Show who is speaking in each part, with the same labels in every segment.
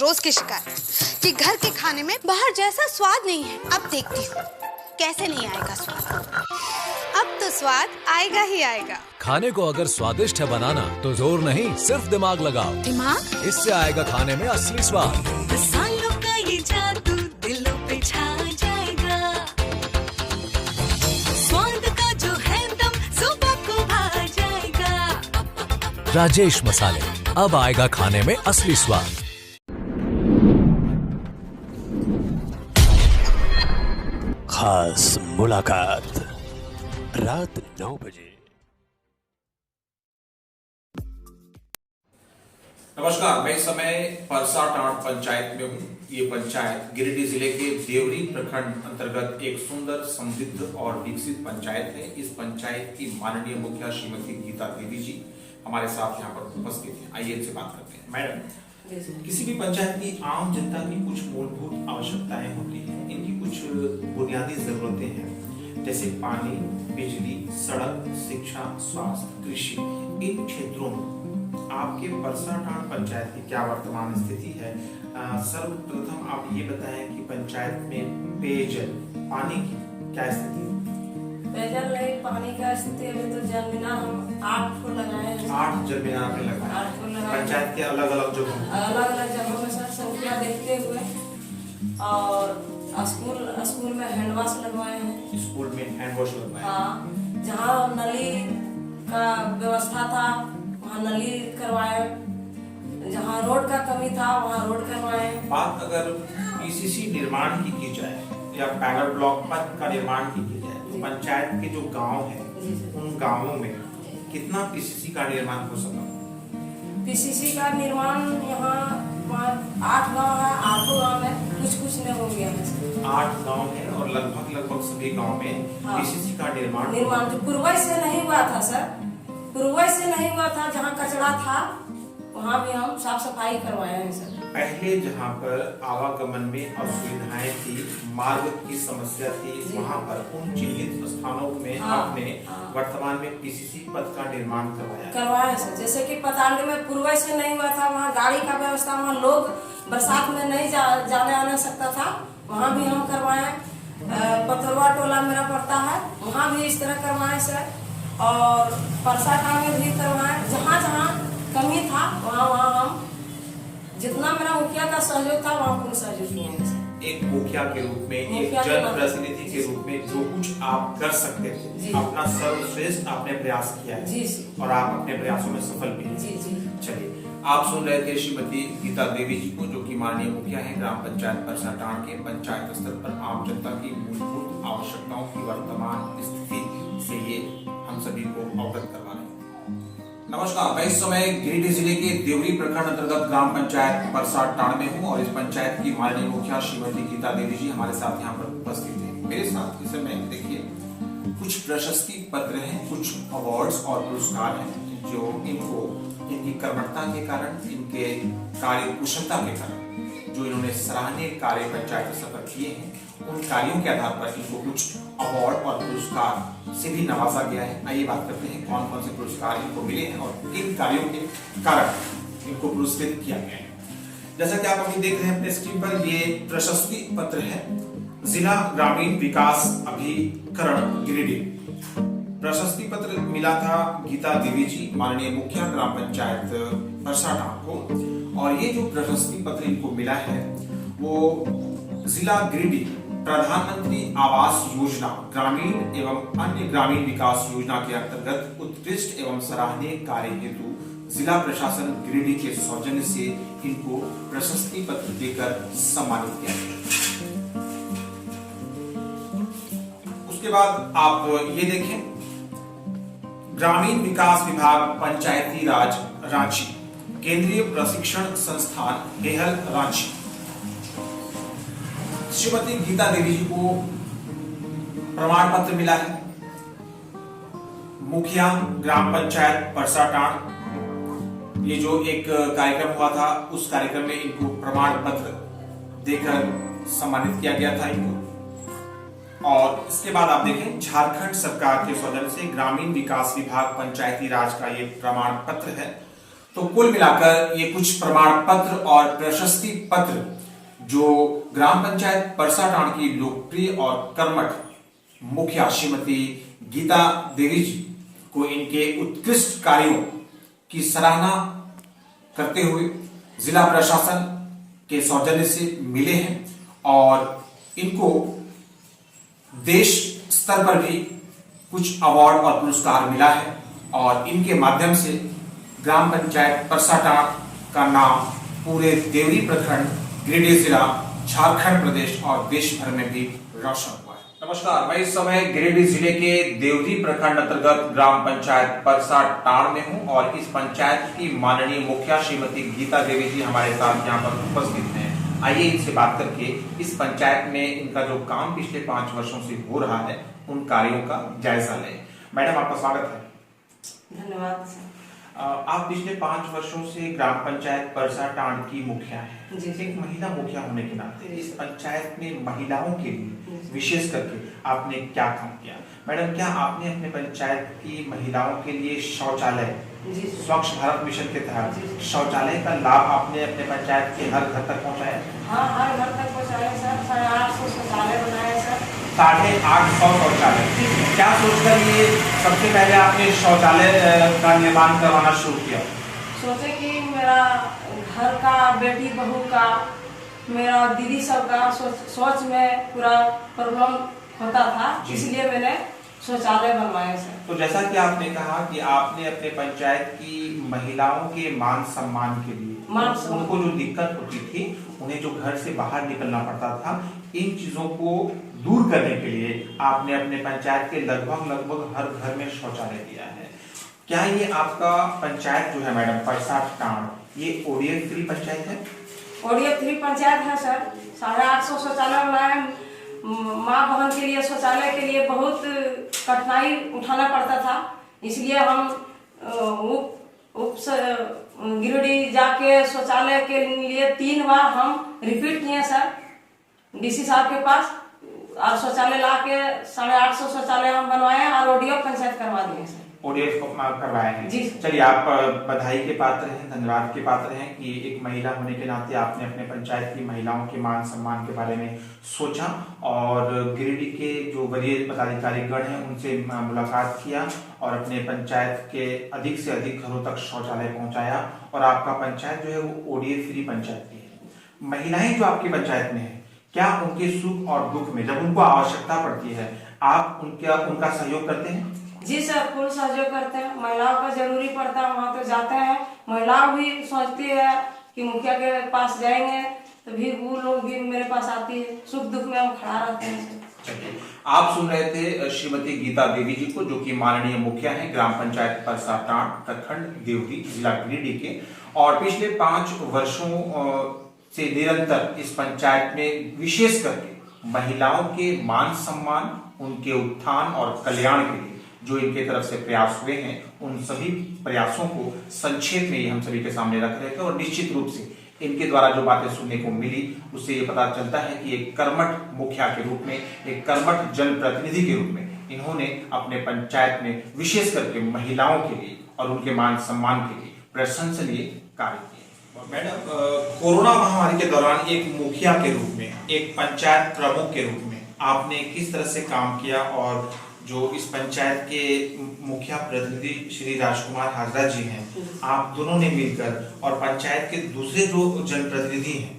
Speaker 1: रोज की शिकायत कि घर के खाने में बाहर जैसा स्वाद नहीं है। अब देखती हूँ कैसे नहीं आएगा स्वाद। अब तो स्वाद आएगा ही आएगा।
Speaker 2: खाने को अगर स्वादिष्ट है बनाना तो जोर नहीं, सिर्फ दिमाग लगाओ।
Speaker 1: दिमाग?
Speaker 2: इससे आएगा खाने में असली स्वाद।
Speaker 3: मसालों का ये जादू दिलों पे छा जाएगा। स्वाद का जो है दम सुबह को भा जाएगा।
Speaker 2: राजेश मसाले, अब आएगा खाने में असली स्वाद।
Speaker 4: खास मुलाकात रात 9 बजे।
Speaker 5: नमस्कार, मैं इस समय परसाटांड पंचायत में हूँ। ये पंचायत गिरिडीह जिले के देवरी प्रखंड अंतर्गत एक सुंदर, समृद्ध और विकसित पंचायत है। इस पंचायत की माननीय मुखिया श्रीमती गीता देवी जी हमारे साथ यहाँ पर उपस्थित हैं। आइए इनसे बात करते हैं। मैडम, किसी भी पंचायत की आम जनता की कुछ मूलभूत आवश्यकताएं होती हैं, इनकी कुछ बुनियादी जरूरतें हैं, जैसे पानी, बिजली, सड़क, शिक्षा, स्वास्थ्य, कृषि। इन क्षेत्रों में आपके परसाटांड पंचायत की क्या वर्तमान स्थिति है? सर्वप्रथम आप ये बताएं कि पंचायत में पेयजल, पानी की क्या स्थिति है?
Speaker 6: पेयजल नहीं, पानी का स्थिति अभी तो जल मीनार हम 8 को लगाए हैं।
Speaker 5: 8 जल मीनार आपने लगाए?
Speaker 6: 8 को लगाए।
Speaker 5: पंचायत के अलग अलग जगहों में?
Speaker 6: अलग अलग जगहों में सर संख्या देखते हुए, और स्कूल में हैंड वॉश लगवाए हैं।
Speaker 5: स्कूल में हैंड वॉश लगवाए?
Speaker 6: हाँ, जहाँ नली का व्यवस्था था वहाँ नली करवाए, जहाँ रोड का कमी था वहाँ रोड करवाए।
Speaker 5: बात अगर पीसीसी निर्माण की जाए या पैगर ब्लॉक का निर्माण की जाए तो पंचायत के जो गांव हैं उन गांवों में कितना पीसीसी का निर्माण हो सका?
Speaker 6: पीसीसी का निर्माण यहाँ 8 गांव है, 8 गांव में कुछ नहीं हो गया है।
Speaker 5: 8 गांव है और लगभग सभी गांव में पीसीसी का निर्माण
Speaker 6: जो पूर्वज से नहीं हुआ था सर, पूर्वज से नहीं हुआ था। जहाँ कचरा था वहाँ भी हम साफ सफाई करवाए हैं सर।
Speaker 5: पहले जहाँ पर आवागमन में असुविधाएं थी, मार्ग की समस्या थी, वहाँ पर उन चिन्हित स्थानों में आपने वर्तमान में पीसीसी पथ का निर्माण करवाया
Speaker 6: सर। जैसे कि पतांड में पूर्वज से नहीं हुआ था, वहाँ गाड़ी का व्यवस्था, वहाँ लोग बरसात में नहीं जाने आने सकता था, वहाँ भी हम करवाए। पथरवा टोला मेरा पड़ता है, वहाँ भी इस तरह करवाए सर। और परसाटांड में भी करवाए। जहाँ जहाँ कमी था वहाँ हम जितना मेरा मुखिया का सहयोग था वहाँ पूर्ण सहयोग किए।
Speaker 5: एक मुखिया के रूप में, एक जनप्रतिनिधि के रूप में जो कुछ आप कर सकते थे, अपना सर्वश्रेष्ठ आपने प्रयास किया है
Speaker 6: जी।
Speaker 5: और आप अपने प्रयासों में सफल भी हैं।
Speaker 6: जी।
Speaker 5: चलिए, आप सुन रहे थे श्रीमती गीता देवी जी को, जो कि माननीय मुखिया है ग्राम पंचायत परसाटांड के। पंचायत स्तर पर आम जनता की मूलभूत आवश्यकताओं की वर्तमान स्थिति से ये हम सभी को अवगत करवा रहे हैं। नमस्कार, मैं इस समय गिरिडीह जिले के देवरी प्रखंड अंतर्गत ग्राम पंचायत परसाटांड में हूँ और इस पंचायत की माननीय मुखिया श्रीमती गीता देवी जी हमारे साथ यहाँ पर उपस्थित हैं। मेरे साथ इस समय देखिए कुछ प्रशस्ति पत्र हैं, कुछ अवार्ड्स और पुरस्कार हैं जो इनको इनकी कर्मठता के कारण, इनके कार्य कुशलता के कारण, जो इन्होंने सराहनीय कार्य पंचायत स्तर पर किए हैं, उन कार्यों के आधार पर इनको कुछ अवार्ड और पुरस्कार से भी नवाजा गया है। आइए बात करते हैं कौन कौन से पुरस्कार इनको मिले हैं और किन कार्यों के कारण इनको पुरस्कृत किया गया है। जैसा कि आप अभी देख रहे हैं अपने स्क्रीन पर, ये प्रशस्ति पत्र है जिला ग्रामीण विकास अभिकरण गिरिडीह। प्रशस्ति पत्र मिला था गीता देवी जी, माननीय मुखिया ग्राम पंचायत परसाटांड को। और ये जो प्रशस्ति पत्र इनको मिला है वो जिला गिरिडीह प्रधानमंत्री आवास योजना, ग्रामीण एवं अन्य ग्रामीण विकास योजना के अंतर्गत उत्कृष्ट एवं सराहनीय कार्य हेतु जिला प्रशासन गिरिडीह के सौजन्य से इनको प्रशस्ति पत्र देकर सम्मानित किया गया। उसके बाद आप ये देखें, ग्रामीण विकास विभाग पंचायती राज रांची, केंद्रीय प्रशिक्षण संस्थान हेहल रांची। श्रीमती गीता देवी जी को प्रमाण पत्र मिला है। मुखिया ग्राम पंचायत परसाटांड, ये जो एक कार्यक्रम हुआ था उस कार्यक्रम में इनको प्रमाण पत्र देकर सम्मानित किया गया था इनको। और इसके बाद आप देखें, झारखंड सरकार के सौजन्य से ग्रामीण विकास विभाग पंचायती राज का ये प्रमाण पत्र है तो कुल मिलाकर ये कुछ प्रमाण पत्र और प्रशस्ति पत्र जो ग्राम पंचायत परसाटांड की लोकप्रिय और कर्मठ मुखिया श्रीमती गीता देवी जी को इनके उत्कृष्ट कार्यों की सराहना करते हुए जिला प्रशासन के सौजन्य से मिले हैं और इनको देश स्तर पर भी कुछ अवार्ड और पुरस्कार मिला है और इनके माध्यम से ग्राम पंचायत परसाटांड का नाम पूरे देवरी प्रखंड, गिरिडीह जिला, झारखंड प्रदेश और देश भर में भी रोशन हुआ है। नमस्कार, मैं इस समय गिरिडीह जिले के देवरी प्रखंड अंतर्गत ग्राम पंचायत परसाटांड में हूं और इस पंचायत की माननीय मुखिया श्रीमती गीता देवी जी हमारे साथ यहाँ पर उपस्थित हैं। आइए इनसे बात करके इस पंचायत में इनका जो काम पिछले 5 वर्षों से हो रहा है उन कार्यों का जायजा लें। मैडम, आपका स्वागत है।
Speaker 6: धन्यवाद सर।
Speaker 5: आप पिछले 5 वर्षों से ग्राम पंचायत परसाटांड की मुखिया हैं।
Speaker 6: जी।
Speaker 5: एक महिला मुखिया होने के नाते इस पंचायत में महिलाओं के लिए विशेष करके आपने क्या काम किया? मैडम, क्या आपने अपने पंचायत की महिलाओं के लिए शौचालय, स्वच्छ भारत मिशन के तहत शौचालय का लाभ आपने अपने पंचायत के हर घर तक पहुँचाया?
Speaker 6: हाँ, हर घर तक पहुँचाया सर। 850 शौचालय बनाए सर।
Speaker 5: 850 शौचालय। क्या सोचकर ये सबसे पहले आपने शौचालय का निर्माण करवाना शुरू किया?
Speaker 6: सोचे कि मेरा घर का, बेटी बहू का, मेरा दीदी सब का सोच में पूरा प्रॉब्लम होता था, इसलिए मैंने शौचालय बनवाए सर।
Speaker 5: तो जैसा कि आपने कहा कि आपने अपने पंचायत की महिलाओं के मान सम्मान के लिए उनको जो दिक्कत होती थी, उन्हें जो घर से बाहर निकलना पड़ता था, इन चीजों को दूर करने के लिए आपने अपने पंचायत के लगभग हर घर में शौचालय दिया है। क्या ये आपका पंचायत जो है मैडम परसाटांड, ये ओडीएफ फ्री पंचायत है?
Speaker 6: ओडीएफ फ्री पंचायत है सर। 850 शौचालय बनाए। माँ बहन के लिए, शौचालय के लिए बहुत कठिनाई उठाना पड़ता था, इसलिए हम गिरिडीह जाके शौचालय के लिए 3 बार हम रिपीट किए सर डीसी साहब के पास और शौचालय ला के 850 शौचालय हम बनवाए और ओडीएफ पंचायत करवा दिए सर।
Speaker 5: ओडीएफ करवाए हैं।
Speaker 6: जी।
Speaker 5: चलिए, आप बधाई के पात्र हैं, धन्यवाद के पात्र हैं कि एक महिला होने के नाते आपने अपने पंचायत की महिलाओं के मान सम्मान के बारे में सोचा और गिरिडीह के जो वरीय पदाधिकारी गण हैं उनसे मुलाकात किया और अपने पंचायत के अधिक से अधिक घरों तक शौचालय पहुंचाया और आपका पंचायत जो है वो ओडीएफ फ्री पंचायत भी है। महिलाएं जो आपकी पंचायत में है, क्या उनके सुख और दुख में जब उनको आवश्यकता पड़ती है, आप उनका सहयोग करते हैं?
Speaker 6: जी सर, फुल सहयोग करते हैं। महिलाओं का जरूरी पड़ता है, वहाँ तो जाते हैं। महिलाओं भी सोचती है कि मुखिया के पास जाएंगे तो भी वो लोग भी मेरे पास आती है, सुख दुख में हम खड़ा रहते हैं।
Speaker 5: चलिए, आप सुन रहे थे श्रीमती गीता देवी जी को, जो कि माननीय मुखिया हैं ग्राम पंचायत परसाटांड प्रखंड देवरी जिला गिरिडीह के, और पिछले 5 वर्षों से निरंतर इस पंचायत में विशेष करके महिलाओं के मान सम्मान, उनके उत्थान और कल्याण के लिए जो इनके तरफ से प्रयास हुए हैं, उन सभी प्रयासों को संक्षेप में हम सभी के सामने रख रहे थे और निश्चित रूप से इनके द्वारा जो बातें सुनने को मिली उससे ये पता चलता है कि एक कर्मठ मुखिया के रूप में, एक कर्मठ जनप्रतिनिधि के रूप में इन्होंने अपने पंचायत में विशेष करके महिलाओं के लिए और उनके मान सम्मान के लिए प्रशंसनीय कार्य किए। मैडम, कोरोना महामारी के दौरान एक मुखिया के रूप में, एक पंचायत प्रमुख के रूप में आपने किस तरह से काम किया और जो इस पंचायत के मुखिया प्रतिनिधि श्री राजकुमार हाजरा जी हैं, आप दोनों ने मिलकर और पंचायत के दूसरे जो जनप्रतिनिधि हैं,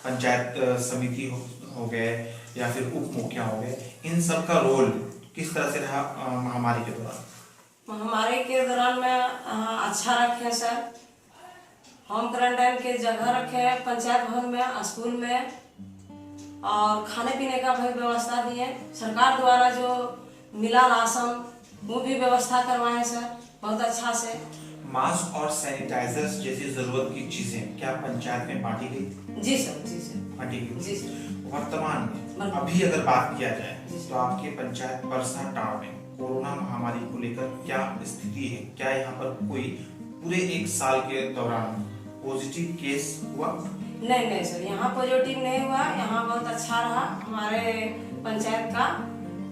Speaker 5: पंचायत समिति हो गए या फिर उप मुखिया हो गए, इन सब का रोल किस तरह से रहा महामारी के दौरान?
Speaker 6: महामारी के दौरान में अच्छा रखे सर। होम क्वारंटाइन के जगह रखे पंचायत भवन में, स्कूल में, और खाने पीने का भी व्यवस्था दिए। सरकार द्वारा जो मिला राशन वो भी व्यवस्था करवाए सर बहुत अच्छा से।
Speaker 5: मास्क और सैनिटाइजर्स जैसी जरूरत की चीजें क्या पंचायत में बांटी गई?
Speaker 6: जी सर, जी सर,
Speaker 5: बांटी गई।
Speaker 6: जी सर।
Speaker 5: वर्तमान में अभी अगर बात किया जाए तो आपके पंचायत परसाटांड में कोरोना महामारी को लेकर क्या स्थिति है? क्या यहाँ पर कोई पूरे 1 साल के दौरान पॉजिटिव केस हुआ?
Speaker 6: नहीं सर, यहाँ पॉजिटिव नहीं हुआ। यहाँ बहुत अच्छा रहा हमारे पंचायत का।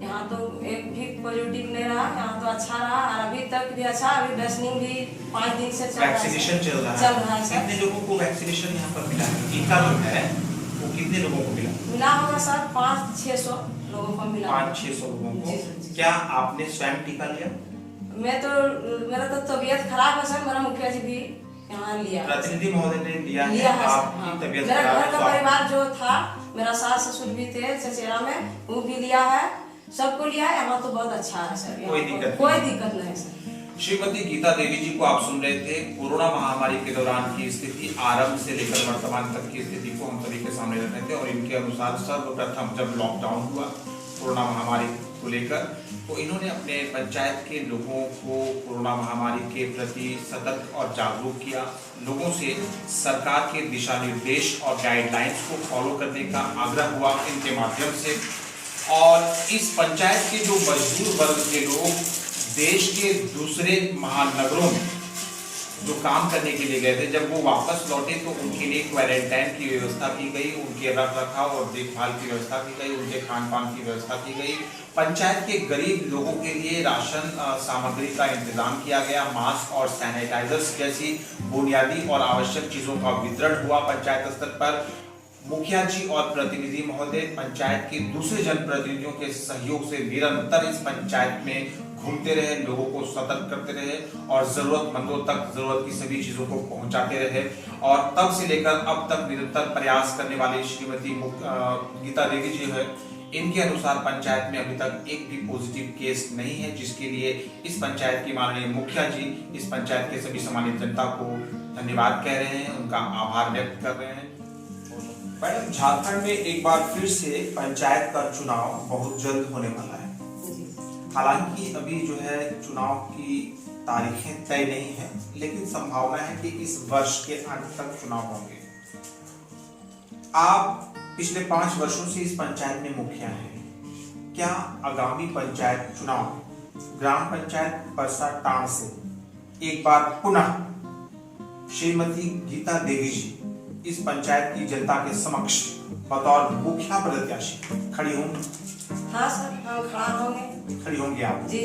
Speaker 6: यहाँ तो एक भी पॉजिटिव नहीं रहा, यहाँ तो अच्छा रहा और अभी तक भी अच्छा। अभी वैक्सीनिंग भी 5 दिन से चल रहा है।
Speaker 5: वैक्सीनेशन चल रहा है
Speaker 6: सर।
Speaker 5: कितने लोगों को वैक्सीनेशन यहाँ पर मिला है? टीका जो है वो कितने लोगों को मिला
Speaker 6: होगा सर? 500-600 लोगों को मिला।
Speaker 5: 500-600 लोगों को।
Speaker 6: जी सर, जी।
Speaker 5: क्या आपने स्वयं टीका लिया?
Speaker 6: मेरा तो तबीयत खराब है सर, मेरा मुखिया जी भी यहाँ लिया।
Speaker 5: प्रतिनिधि महोदय ने लिया है
Speaker 6: है
Speaker 5: आपकी
Speaker 6: हाँ।
Speaker 5: तबीयत
Speaker 6: मेरा
Speaker 5: खराब
Speaker 6: घर का
Speaker 5: है,
Speaker 6: परिवार जो था, मेरा सास ससुर भी थे चचेरा में, वो भी लिया है, सबको लिया है। यहाँ तो बहुत अच्छा है सर,
Speaker 5: कोई दिक्कत
Speaker 6: कोई दिक्कत नहीं सर।
Speaker 5: श्रीमती गीता देवी जी को आप सुन रहे थे। कोरोना महामारी के दौरान की स्थिति, आरंभ से लेकर वर्तमान तक की स्थिति को हम सभी के सामने रख रहे थे और इनके अनुसार सर्वप्रथम जब लॉकडाउन हुआ कोरोना महामारी को लेकर, तो इन्होंने अपने पंचायत के लोगों को कोरोना महामारी के प्रति सतर्क और जागरूक किया। लोगों से सरकार के दिशा निर्देश और गाइडलाइंस को फॉलो करने का आग्रह हुआ इनके माध्यम से। और इस पंचायत के जो मजदूर वर्ग के लोग देश के दूसरे महानगरों में जो काम करने के लिए गए थे, जब वो वापस लौटे तो उनके लिए क्वारंटाइन की व्यवस्था की गई, उनके रख रखाव और देखभाल की व्यवस्था की गई, उनके खान पान की व्यवस्था की गई। पंचायत के गरीब लोगों के लिए राशन सामग्री का इंतजाम किया गया, मास्क और सैनिटाइजर्स जैसी बुनियादी और आवश्यक चीजों का वितरण हुआ पंचायत स्तर पर। मुखिया जी और प्रतिनिधि महोदय पंचायत के दूसरे जनप्रतिनिधियों के सहयोग से निरंतर इस पंचायत में घूमते रहे, लोगों को सतर्क करते रहे और जरूरतमंदों तक जरूरत की सभी चीजों को पहुंचाते रहे। और तब से लेकर अब तक निरंतर प्रयास करने वाली श्रीमती गीता देवी जी है, इनके अनुसार पंचायत में अभी तक एक भी पॉजिटिव केस नहीं है, जिसके लिए इस पंचायत की माननीय मुखिया जी इस पंचायत के सभी सम्मानित जनता को धन्यवाद कह रहे हैं, उनका आभार व्यक्त कर रहे हैं। मैडम, झारखंड में एक बार फिर से पंचायत का चुनाव बहुत जल्द होने वाला है। हालांकि अभी जो है चुनाव की तारीखें तय नहीं है, लेकिन संभावना है कि इस वर्ष के अंत तक चुनाव होंगे। आप पिछले 5 वर्षों से इस पंचायत में मुखिया हैं। क्या आगामी पंचायत चुनाव ग्राम पंचायत परसाटांड से एक बार पुनः श्रीमती गीता देवी जी इस पंचायत की जनता के समक्ष बतौर मुखिया प्रत्याशी खड़ी होंगी?
Speaker 6: हाँ सर, हम खड़ा होंगे।
Speaker 5: खड़ी होंगे आप
Speaker 6: जी।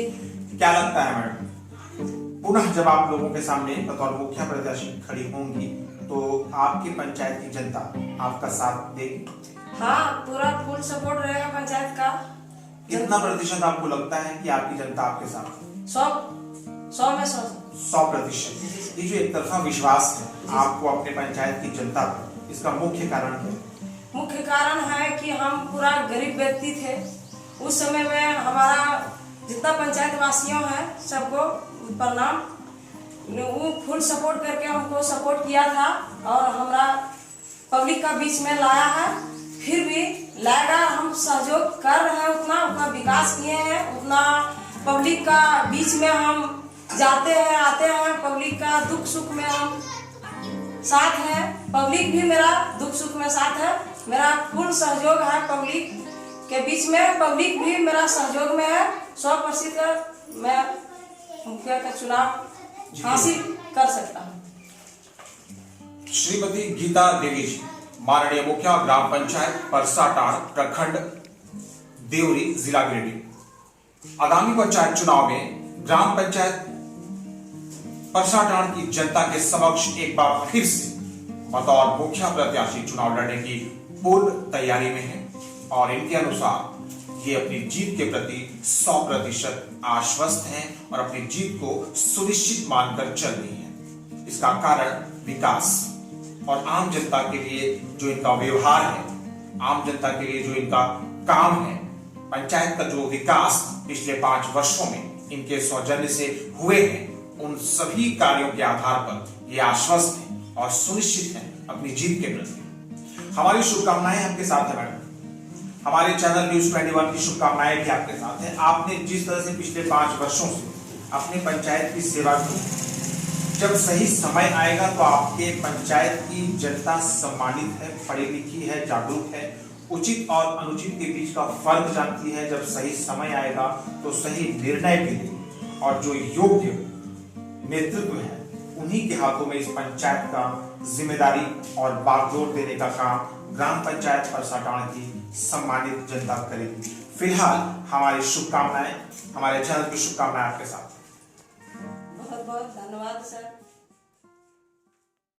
Speaker 5: क्या लगता है मैडम, पुनः जब आप लोगों के सामने बतौर मुखिया प्रत्याशी खड़ी होंगी तो आपकी पंचायत की जनता आपका साथ देगी?
Speaker 6: हाँ, पूरा फुल सपोर्ट रहेगा पंचायत का।
Speaker 5: कितना प्रतिशत आपको लगता है कि आपकी जनता आपके साथ?
Speaker 6: 100 में
Speaker 5: 100%। ये जो एक तरफा विश्वास है आपको अपने पंचायत की जनता पर, इसका मुख्य कारण क्या है?
Speaker 6: मुख्य कारण है कि हम पूरा गरीब व्यक्ति थे। उस समय में हमारा जितना पंचायत वासियों है सबको प्रणाम, वो फुल सपोर्ट करके हमको सपोर्ट किया था और हमारा पब्लिक का बीच में लाया है। फिर भी लाएगा, हम सहयोग कर रहे हैं, उतना विकास किए हैं, उतना पब्लिक का बीच में हम जाते हैं आते हैं। पब्लिक का दुख सुख में हम साथ है, पब्लिक भी मेरा दुख सुख में साथ है। मेरा फुल सहयोग है पब्लिक के बीच में, पब्लिक भी मेरा सहयोग में है। 100% मैं मुखिया का चुनाव हासिल कर सकता हूँ।
Speaker 5: श्रीमती गीता देवी जी, माननीय मुखिया ग्राम पंचायत परसाटांड, प्रखंड देवरी, जिला गिरिडीह। आगामी पंचायत चुनाव में ग्राम पंचायत परसाटांड की जनता के समक्ष एक बार फिर से बतौर मुखिया प्रत्याशी चुनाव लड़ने की पूर्ण तैयारी में है और इनके अनुसार ये अपनी जीत के प्रति 100% आश्वस्त हैं और अपनी जीत को सुनिश्चित मानकर चल रही हैं। इसका कारण विकास और आम जनता के लिए जो इनका व्यवहार है, आम जनता के लिए जो इनका काम है, पंचायत का जो विकास पिछले 5 वर्षों में इनके सौजन्य से हुए हैं, उन सभी कार्यों के आधार पर ये आश्वस्त हैं और सुनिश्चित हैं अपनी जीत के प्रति। हमारी शुभकामनाएं आपके साथ है मैडम, हमारे चैनल न्यूज़ 21 की शुभकामनाएं भी आपके साथ हैं। आपने जिस तरह से पिछले 5 वर्षों से अपने पंचायत की सेवा की, जब सही समय आएगा तो आपके पंचायत की जनता सम्मानित है, पढ़ी लिखी है, जागरूक है, उचित और अनुचित के बीच का फर्क जानती है। जब सही समय आएगा तो सही निर्णय भी लेगी और जो योग्य नेतृत्व है उन्हीं के हाथों में इस पंचायत का जिम्मेदारी और बागडोर देने का काम ग्राम पंचायत परसाटांड की सम्मानित जनता करेगी। फिलहाल हमारी शुभकामनाएं, हमारे चैनल की शुभकामनाएं आपके साथ।
Speaker 6: बहुत बहुत धन्यवाद सर।